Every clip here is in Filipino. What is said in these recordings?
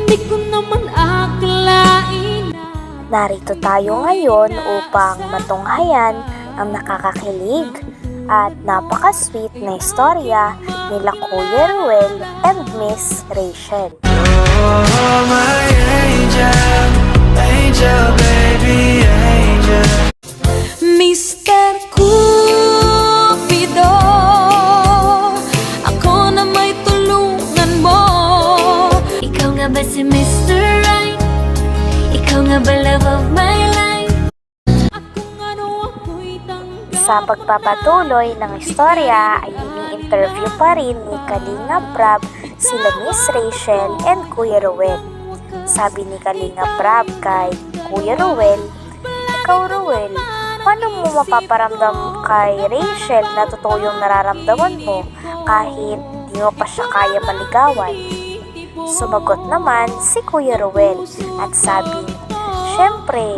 Di ko naman akalain na Narito tayo ngayon upang matunghayan ang nakakakilig at napaka-sweet na istorya nila Kuya Ruel and Miss Rachel. Oh, my angel, angel, baby, angel. Mr. Cupido, ako na may tulungan mo. Ikaw nga ba si Mr. Right? Ikaw nga ba love of my life? Sa pagpapatuloy ng istorya ay ini-interview pa rin ni Kalinga Prab sila Miss Rachel and Kuya Ruel. Sabi ni Kalinga Prab kay Kuya Ruel, "Ikaw Ruel, paano mo mapaparamdam kay Rachel na totoo yung nararamdaman mo kahit di mo pa siya kaya maligawan?" Sumagot naman si Kuya Ruel at sabi, "Syempre,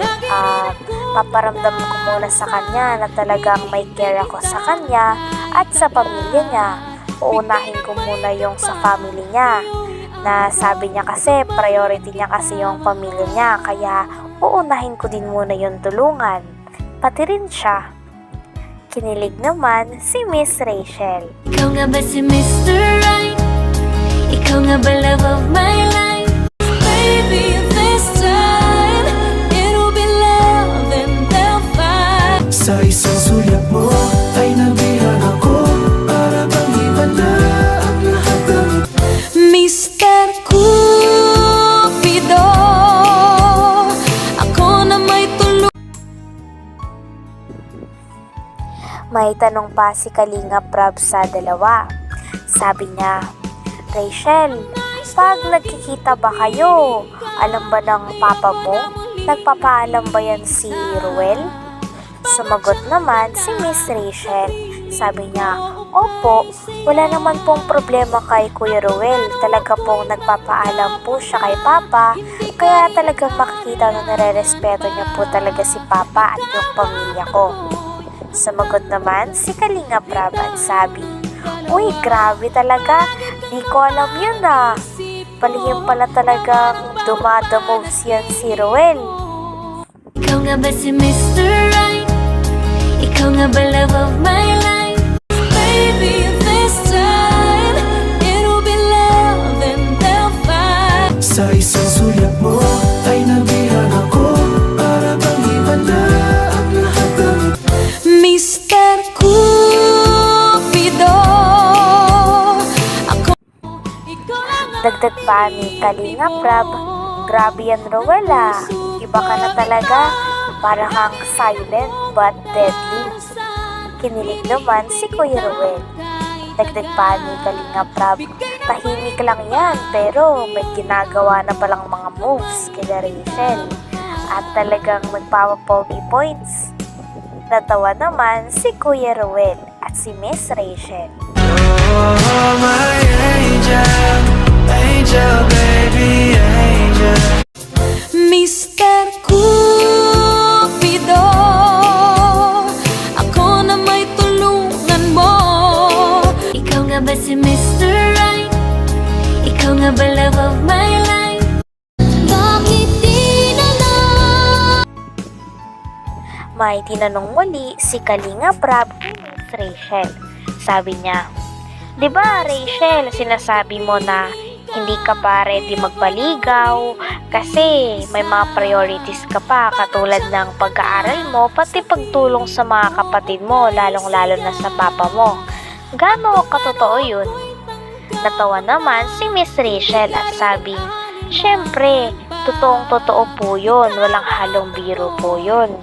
paparamdam ko muna sa kanya na talagang may care ako sa kanya at sa pamilya niya. Uunahin ko muna yung sa family niya, na sabi niya kasi priority niya kasi yung pamilya niya, kaya uunahin ko din muna yung tulungan, pati rin siya." Kinilig naman si Miss Rachel. Ikaw nga ba si Mr. Right? Ikaw nga ba love of my life? Baby, this time it'll be love and they'll fight. Sa isang sulyap mo ay nabihan ako, para bang iba na ang lahat ng Mr. Cupido, ako na may tulungan. May tanong pa si Kalinga Prab sa dalawa. Sabi niya, "Rachel, pag nagkikita ba kayo, alam ba ng papa mo? Nagpapaalam ba yan si Ruel?" Sumagot naman si Miss Rachel. Sabi niya, "Opo, wala naman pong problema kay Kuya Ruel. Talaga pong nagpapaalam po siya kay Papa, kaya talagang makikita na nare-respeto niya po talaga si Papa at yung pamilya ko." Sumagot naman si Kalinga Prab at sabi, "Uy, grabe talaga. Di ko alam yun ah. Palihim pala talagang dumadamoves yan si Ruel." Ikaw nga ba si Mr. Right? Ikaw nga ba love of my life? Baby, this time it'll be love and they'll fight. Sa isang sulyap mo ay nabihan ako, para bang iba na ang lahat ng Mr. Cupido, ako. Dagdag pa ni Kalinga Prab, "Grabe yan Ruel ah. Iba ka na talaga. Para kang silent but deadly." Kinilig naman si Kuya Ruel. Dagdag pa ni Kalinga Prab, "Tahimik lang yan pero may ginagawa na palang mga moves kina Rachel. At talagang magpapapogi points." Natawa naman si Kuya Ruel at si Miss Rachel. Oh, my angel, angel, baby, angel. Mr. Cupido, ako na may tulungan mo. Ikaw nga ba si Mr. Right? Ikaw nga ba love of my life? Bakit di na lang? May tinanong muli si Kalinga Prab kay Miss Rachel. Sabi niya, "Di ba Rachel, sinasabi mo na hindi ka pa ready magpaligaw kasi may mga priorities ka pa katulad ng pag-aaral mo pati pagtulong sa mga kapatid mo, lalong-lalo na sa papa mo. Gaano katotoo yun?" Natawa naman si Miss Rachel at sabi, "Syempre, totoong-totoo po yun, walang halong biro po yun.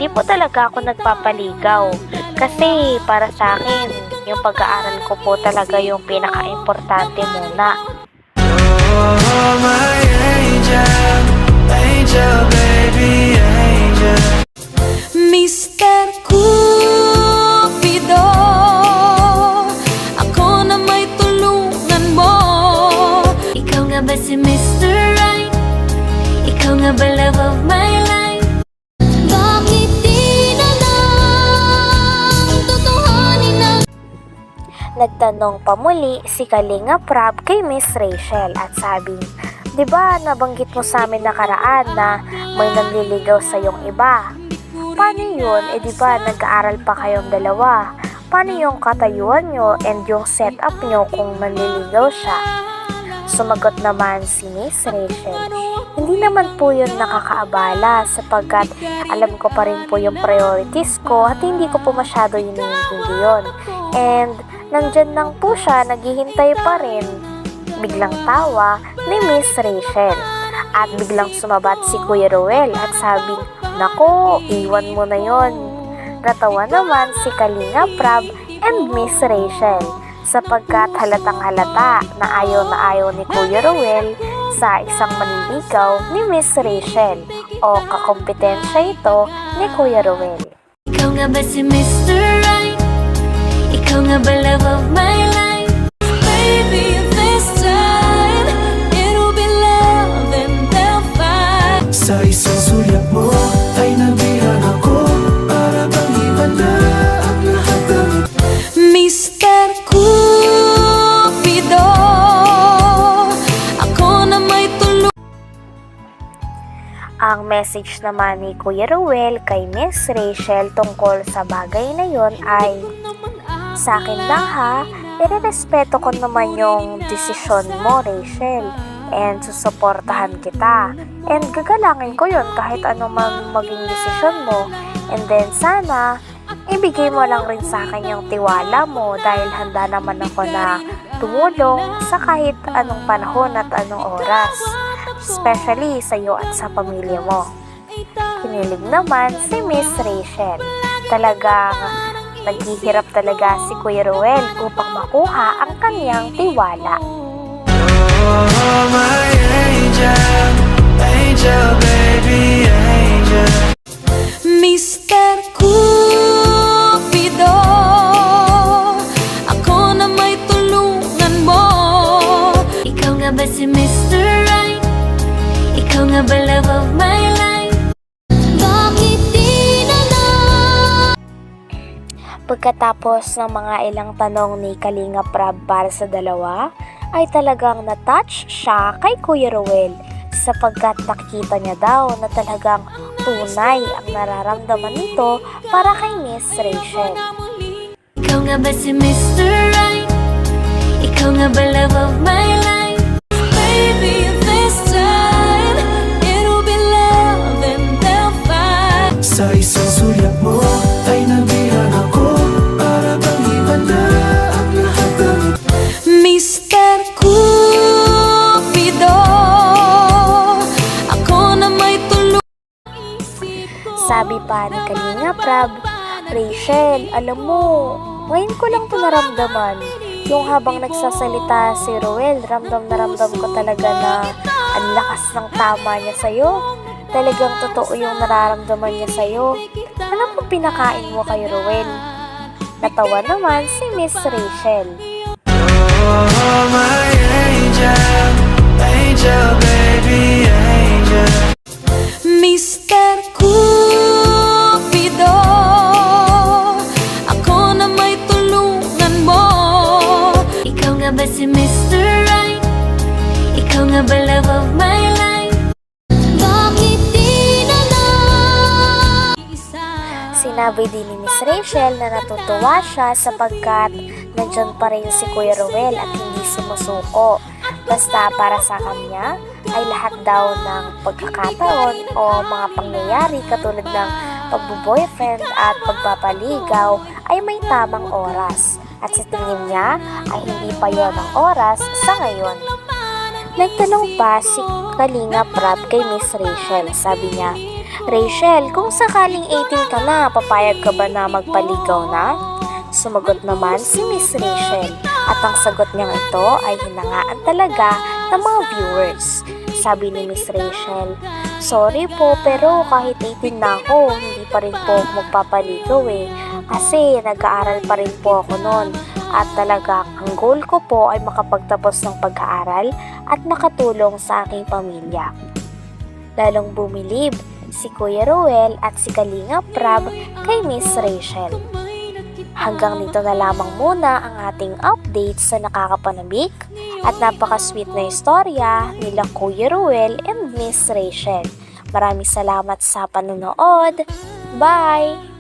Di po talaga ako nagpapaligaw kasi para sa akin, yung pag-aaral ko po talaga yung pinaka-importante muna." Oh, my angel, angel, baby, angel. Mr. Cupido, ako na may tulungan mo. Ikaw nga ba si Mr. Right? Ikaw nga ba love of my life? Bakit di na lang tutuhanin na? Nagtanong pa muli si Kalinga Prab kay Miss Rachel at sabi, Di ba nabanggit mo sa amin nakaraan na may nanliligaw sa yung iba? Paano yun? Eh di ba nag-aaral pa kayong dalawa? Paano yung katayuan nyo and yung setup nyo kung nanliligaw siya? Sumagot naman si Miss Rachel. Hindi naman po yun nakakaabala sapagkat alam ko pa rin po yung priorities ko at hindi ko po masyado yun iniintindi yun. And nandyan lang po siya, naghihintay pa rin. Biglang tawa ni Miss Rachel at biglang sumabat si Kuya Ruel at sabing, "Nako, iwan mo na yon." Natawa naman si Kalinga Prab and Miss Rachel sapagkat halatang halata na ayaw ni Kuya Ruel sa isang manliligaw ni Miss Rachel o kakompetensya ito ni Kuya Ruel. Ikaw nga ba si Mr. Right? Ikaw nga ba love of my life? Baby, this time it'll be love and they'll fight. Sa isang sulyap mo ay nabihan ako. Para bang iba na ang lahat ng Mr. Cupido, ako na may tulong. Ang message naman ni Kuya Ruel kay Miss Rachel tungkol sa bagay na yon ay, "Sa akin lang ha, irerespeto ko naman yung desisyon mo, Rachel, and susuportahan kita. And gagalangin ko yun kahit ano man maging desisyon mo. And then sana, ibigay mo lang rin sa akin yung tiwala mo dahil handa naman ako na tumulong sa kahit anong panahon at anong oras. Especially sa iyo at sa pamilya mo." Kinilig naman si Miss Rachel. Talagang naghihirap talaga si Kuya Ruel upang makuha ang kanyang tiwala. Oh, my angel, angel, baby, angel. Mr. Cupido, ako na may tulungan mo. Ikaw nga ba si Mr. Right? Ikaw nga ba love of my life? Bakit di na lang? Pagkatapos ng mga ilang tanong ni Kalinga Prab para sa dalawa, ay talagang na-touch siya kay Kuya Ruel sapagkat nakikita niya daw na talagang tunay ang nararamdaman nito para kay Miss Rachel. Ikaw nga ba si Mr. Right? Ikaw nga ba love of my life? Baby, this time it'll be love and they'll fight. Sa isang sulyap mo ay nabihan ako. Para bang iba na ang lahat ng Mr. Cupido, ako na may tulong. Sabi pa ni Kalinga Prab, "Rachel, alam mo, ngayon ko lang ito naramdaman. Yung habang nagsasalita si Ruel, ramdam na ramdam ko talaga na ang lakas ng tama niya sa'yo. Talagang totoo yung nararamdaman niya sa'yo. Ano pong pinakain mo kay Ruel?" Natawa naman si Miss Rachel. Oh, my angel, angel, baby, angel. Mr. Cupido, ako na may tulungan mo. Ikaw nga ba si Mr. Right? Ikaw nga ba love of my life? Bakit di na lang? Sinabi din ni Miss Rachel na natutuwa siya sapagkat nandyan pa rin si Kuya Ruel at hindi sumusuko. Basta para sa kanya ay lahat daw ng pagkakataon o mga pangyayari katulad ng pagbo-boyfriend at pagpapaligaw ay may tamang oras. At sa tingin niya ay hindi pa yon ang oras sa ngayon. Nagtanong pa si Kalinga Prab kay Miss Rachel. Sabi niya, "Rachel, kung sakaling 18 ka na, papayag ka ba na magpaligaw na?" Sumagot naman si Miss Rachel at ang sagot niyang ito ay hinangaan talaga ng mga viewers. Sabi ni Miss Rachel, "Sorry po pero kahit 18 na ako, hindi pa rin po ako magpapaligaw kasi nag-aaral pa rin po ako noon at talaga ang goal ko po ay makapagtapos ng pag-aaral at makatulong sa aking pamilya." Lalong bumilib si Kuya Ruel at si Kalinga Prab kay Miss Rachel. Hanggang dito na lamang muna ang ating update sa nakakapanabik at napaka-sweet na istorya nila Kuya Ruel and Miss Rachel. Maraming salamat sa panonood. Bye!